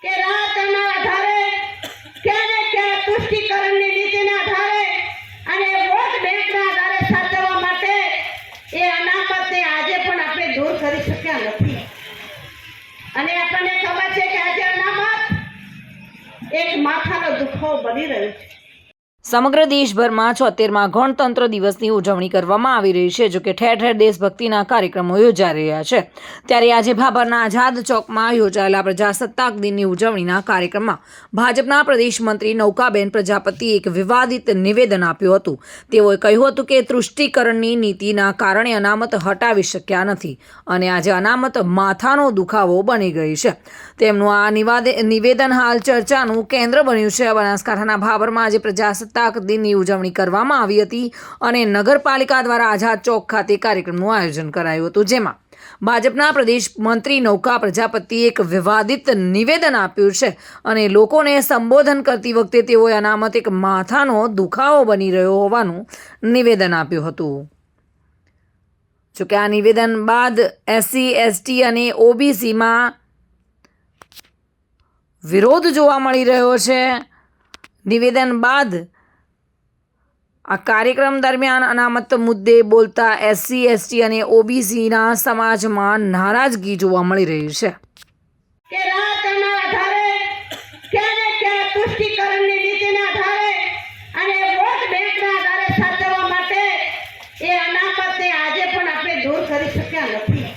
કે રાતના આધારે ક્યાંને ક્યાં તુષ્ટિકરણની નીતિના આધારે અને વોટ બેંકના આધારે સાચવવા માટે એ અનામતને આજે પણ આપણે દૂર કરી શક્યા નથી. અને આપણને ખબર છે કે આજે અનામત એક માથાનો દુખાવો બની રહ્યો છે. સમગ્ર દેશભરમાં 76મા ગણતંત્ર દિવસની ઉજવણી કરવામાં આવી રહી છે. જોકે ઠેર ઠેર દેશભક્તિના કાર્યક્રમો યોજાઈ રહ્યા છે. ત્યારે આજે ભાભરના આઝાદ ચોકમાં યોજાયેલા પ્રજાસત્તાક દિનની ઉજવણીના કાર્યક્રમમાં ભાજપના પ્રદેશ મંત્રી નૌકાબેન પ્રજાપતિએ એક વિવાદિત નિવેદન આપ્યું હતું. તેઓએ કહ્યું હતું કે તૃષ્ટિકરણની નીતિના કારણે અનામત હટાવી શક્યા નથી અને આજે અનામત માથાનો દુખાવો બની ગઈ છે. તેમનું આ નિવેદન હાલ ચર્ચાનું કેન્દ્ર બન્યું છે. બનાસકાંઠાના ભાભરમાં આજે પ્રજાસત્તાક દિનની ઉજવણી કરવામાં આવી હતી અને નગરપાલિકા દ્વારા આઝાદ ચોક ખાતે કાર્યક્રમનું આયોજન કરાયું હતું, જેમાં ભાજપના પ્રદેશ મંત્રી નૌકા પ્રજાપતિએ એક વિવાદિત નિવેદન આપ્યું છે અને લોકોને સંબોધન કરતી વખતે તેઓએ અનામત એક માથાનો દુખાવો બની રહ્યો હોવાનું નિવેદન આપ્યું હતું. જોકે આ નિવેદન બાદ SC, ST અને OBCમાં વિરોધ જોવા મળી રહ્યો છે. નિવેદન બાદ આ કાર્યક્રમ દરમિયાન અનામત મુદ્દે બોલતા SC, ST અને OBCના સમાજમાં નારાજગી જોવા મળી રહી છે. કે રાતના આધારે ક્યાંને ક્યાં તુષ્ટિકરણની નીતિના આધારે અને વોટ બેંકના આધારે સાચવવા માટે એ અનામતને આજે પણ આપણે દૂર કરી શક્યા નથી.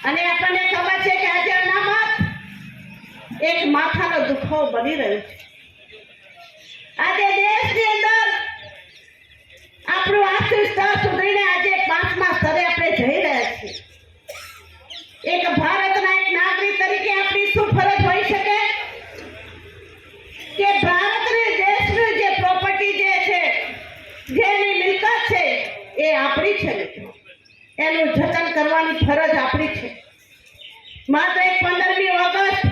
અને આપણને ખબર છે કે આજે અનામત એક માથાનો દુખાવો બની રહ્યો છે. આજે દેશની અંદર આપણું આર્થિક સ્તર સુધરીને આજે 5મા સ્તરે આપણે જઈ રહ્યા છીએ. એક ભારતના એક નાગરિક તરીકે આપણી શું ફરજ હોઈ શકે કે ભારતની દેશની જે પ્રોપર્ટી જે છે, જેની મિલકત છે, એ આપણી છે. એનું જતન કરવાની ફરજ આપણી છે. માત્ર એક 15મી ઓગસ્ટ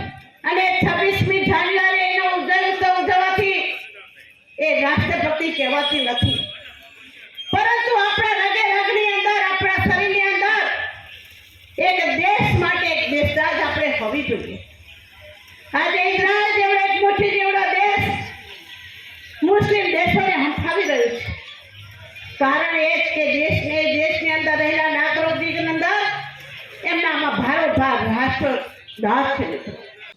અને 26મી જાન્યુઆરી એનો ઉત્સવ ઉજવવાથી એ રાષ્ટ્રભક્તિ કહેવાતી નથી, પરંતુ આપણા રગે રગની અંદર, આપણા શરીરની અંદર એક દેશ માટે એક દેશરાજ આપણે હોવી જોઈએ. આજે ઇઝરાયલ જેવો એક મુઠ્ઠી જેવડો દેશ મુસ્લિમ દેશોને હંફાવી રહ્યો છે. કારણ એ જ કે દેશની અંદર રહેલા નાગરિકોની અંદર એમનામાં ભારોભાર રાષ્ટ્રદાસ છે.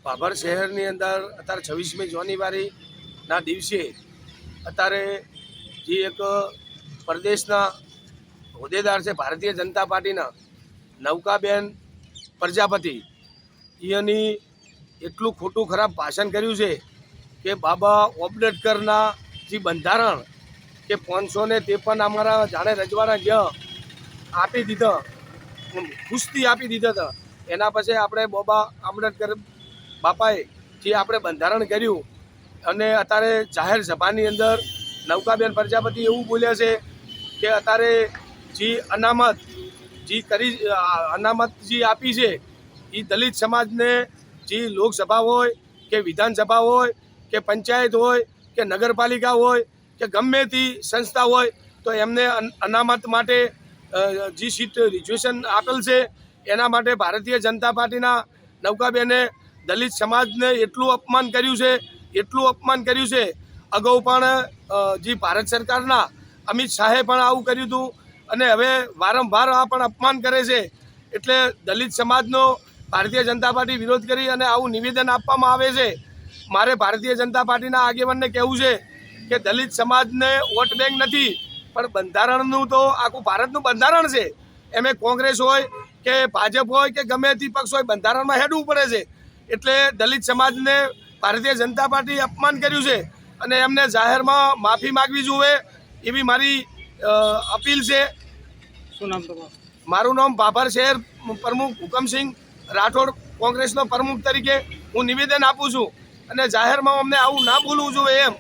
ભાભર શહેરની અંદર અત્યારે 26મી જાન્યુઆરીના દિવસે અત્યારે જે એક પ્રદેશના હોદ્દેદાર છે ભારતીય જનતા પાર્ટીના નૌકાબેન પ્રજાપતિ, એની એટલું ખોટું ખરાબ ભાષણ કર્યું છે કે બાબા આંબેડકરના જે બંધારણ કે 553 અમારા જાણે રજવાડા જ્યાં આપી દીધા, કુસ્તી આપી દીધા હતા, એના પછી આપણે બાબા આંબેડકર બાપાએ જે આપણે બંધારણ કર્યું અને અત્યારે જાહેર સભાની અંદર નૌકાબેન પ્રજાપતિ એવું બોલ્યા છે કે અત્યારે જે અનામત જે આપી છે એ દલિત સમાજને જે લોકસભા હોય કે વિધાનસભા હોય કે પંચાયત હોય કે નગરપાલિકા હોય કે ગમે તે સંસ્થા હોય તો એમને અનામત માટે જે સીટ રિઝર્વેશન આપેલ છે એના માટે ભારતીય જનતા પાર્ટીના નૌકાબેને દલિત સમાજને એટલું અપમાન કર્યું છે. અગાઉ પણ જે ભારત સરકારના અમિત શાહે પણ આવું કર્યું હતું અને હવે વારંવાર આ પણ અપમાન કરે છે. એટલે દલિત સમાજનો ભારતીય જનતા પાર્ટી વિરોધ કરી અને આવું નિવેદન આપવામાં આવે છે. મારે ભારતીય જનતા પાર્ટીના આગેવાનને કહેવું છે કે દલિત સમાજને વોટ બેંક નથી, પણ બંધારણનું તો આખું ભારતનું બંધારણ છે. એમે કોંગ્રેસ હોય કે ભાજપ હોય કે ગમે તે પક્ષ હોય, બંધારણમાં હેડવું પડે છે. એટલે દલિત સમાજને ભારતીય જનતા પાર્ટીએ અપમાન કર્યું છે અને એમને જાહેરમાં માફી માગવી જોઈએ એવી મારી અપીલ છે. શું નામ તમારું? મારું નામ ભાભર શહેર પ્રમુખ હુકમસિંહ રાઠોડ, કોંગ્રેસનો પ્રમુખ તરીકે હું નિવેદન આપું છું અને જાહેરમાં અમને આવું ના બોલવું જોઈએ એમ